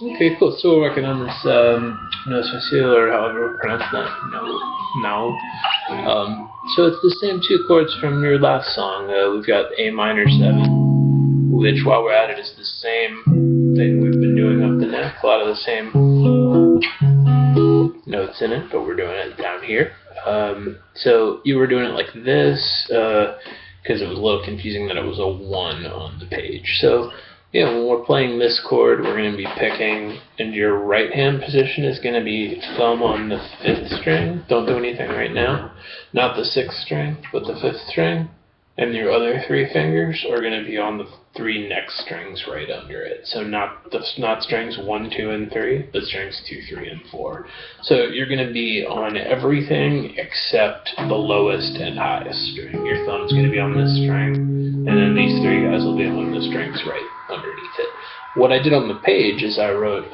Okay, cool. So we're working on this Nao E Facil, or however you pronounce that. Nao. So it's the same two chords from your last song. We've got A minor 7, which while we're at it is the same thing we've been doing up the neck. A lot of the same notes in it, but we're doing it down here. So you were doing it like this because it was a little confusing that it was a 1 on the page. So yeah, when we're playing this chord, we're going to be picking, and your right hand position is going to be thumb on the 5th string. Don't do anything right now. Not the 6th string, but the 5th string. And your other 3 fingers are going to be on the 3 next strings right under it. So not strings 1, 2, and 3, but strings 2, 3, and 4. So you're going to be on everything except the lowest and highest string. Your thumb's going to be on this string, and then these 3 guys will be on the strings right underneath it. What I did on the page is I wrote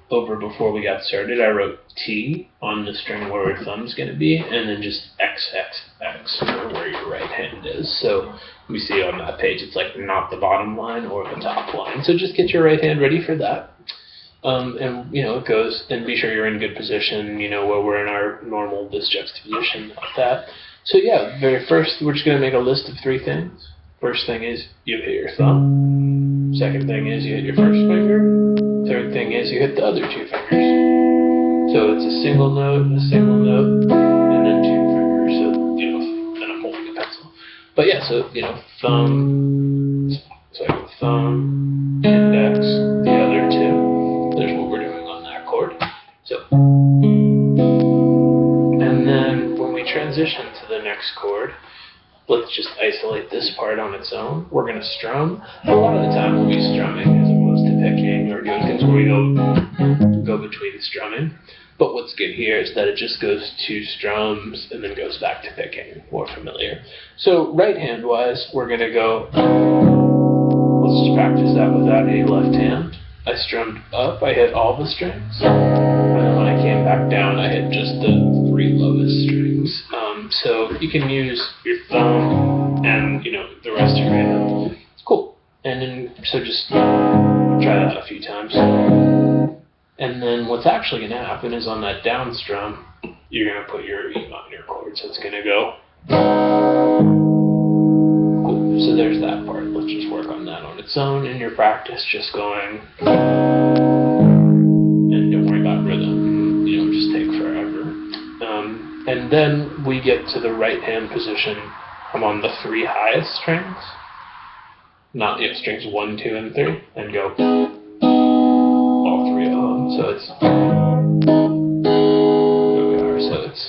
over before we got started, I wrote T on the string where your thumb's going to be, and then just X, X, X for where your right hand is. So we see on that page, it's like not the bottom line or the top line. So just get your right hand ready for that. And it goes, and be sure you're in good position, where we're in our normal this juxtaposition like that. So yeah, very first, we're just going to make a list of 3 things. First thing is you hit your thumb. Second thing is you hit your first finger. Third thing is you hit the other 2 fingers. So it's a single note, and then 2 fingers. So, then I'm holding a pencil. But yeah, so, thumb, index, the other 2. There's what we're doing on that chord. So, and then when we transition to the next chord, let's just isolate this part on its own. We're going to strum. A lot of the time we'll be strumming as opposed to picking or doing things where we go between strumming. But what's good here is that it just goes 2 strums and then goes back to picking. More familiar. So right hand wise, we're going to go, let's just practice that without a left hand. I strummed up, I hit all the strings. And then when I came back down, I hit just the 3 lowest strings. So you can use your thumb and, the rest of your hand. It's cool. And then, so just try that a few times. And then what's actually going to happen is on that down strum, you're going to put your E minor chord. So it's going to go. Cool. So there's that part. Let's just work on that on its own in your practice, just going. And don't worry about rhythm. Just take forever. And then we get to the right hand position. I'm on the 3 highest strings. Not strings 1, 2, and 3. And go all 3 of them. So it's there we are. So it's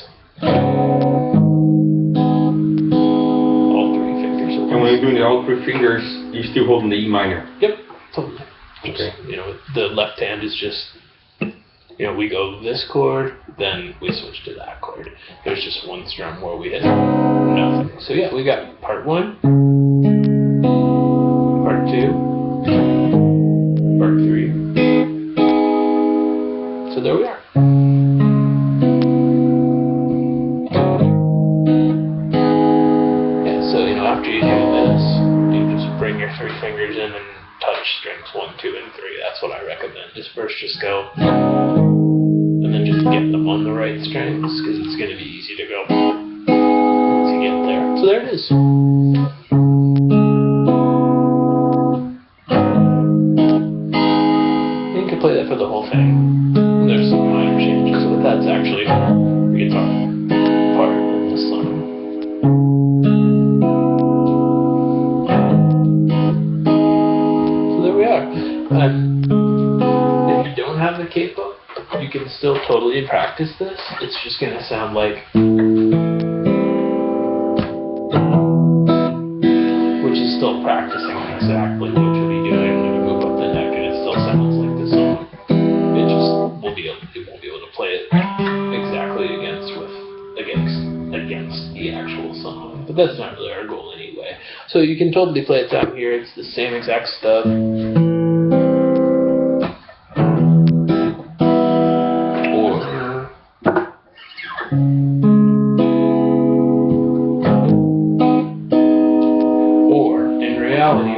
all 3 fingers. And when you're doing all 3 fingers, you're still holding the E minor. Yep, totally. Okay. The left hand is just. We go this chord, then we switch to that chord. There's just 1 strum where we hit nothing. So yeah, we got part 1, part 2, part 3. So there we are. Yeah, so after you do this, you just bring your 3 fingers in and touch strings 1, 2, and 3. That's what I recommend. First just go. And then just get them on the right strings, because it's going to be easy to go once you get there. So there it is. You can play that for the whole thing. There's some minor changes, but that's actually the guitar part of the song. So there we are. If you don't have the capo, you can still totally practice this. It's just going to sound like, which is still practicing exactly what you'll be doing when you move up the neck, and it still sounds like the song. It won't be able to play it exactly against the actual song. But that's not really our goal anyway. So you can totally play it down here. It's the same exact stuff.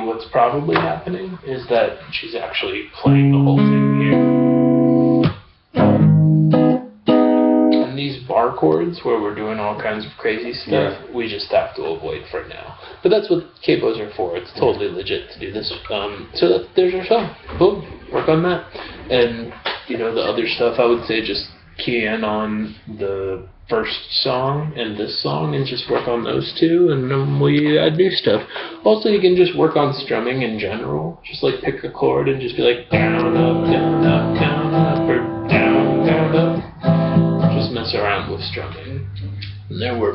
What's probably happening is that she's actually playing the whole thing here. chords where we're doing all kinds of crazy stuff, we just have to avoid for now. But that's what capos are for. It's totally legit to do this. So there's our song. Boom. Work on that. And, the other stuff, I would say just key in on the first song and this song and just work on those two, and then we add new stuff. Also, you can just work on strumming in general. Just like pick a chord and just be like down, up, down, up, down, up, or down, down, up. Just mess around with strumming. And then we're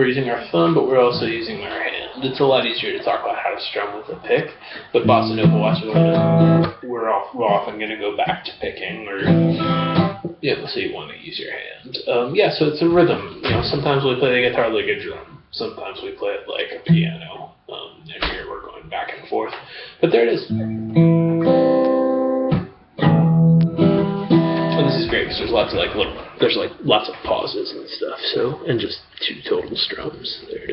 using our thumb, but we're also using our hand. It's a lot easier to talk about how to strum with a pick, but bossa nova watch, we're often going to go back to picking, or so you want to use your hand. So it's a rhythm. Sometimes we play the guitar like a drum. Sometimes we play it like a piano. And here we're going back and forth. But there it is. And this is great because there's lots of lots of pauses and stuff. So, and just two total strums. There it is.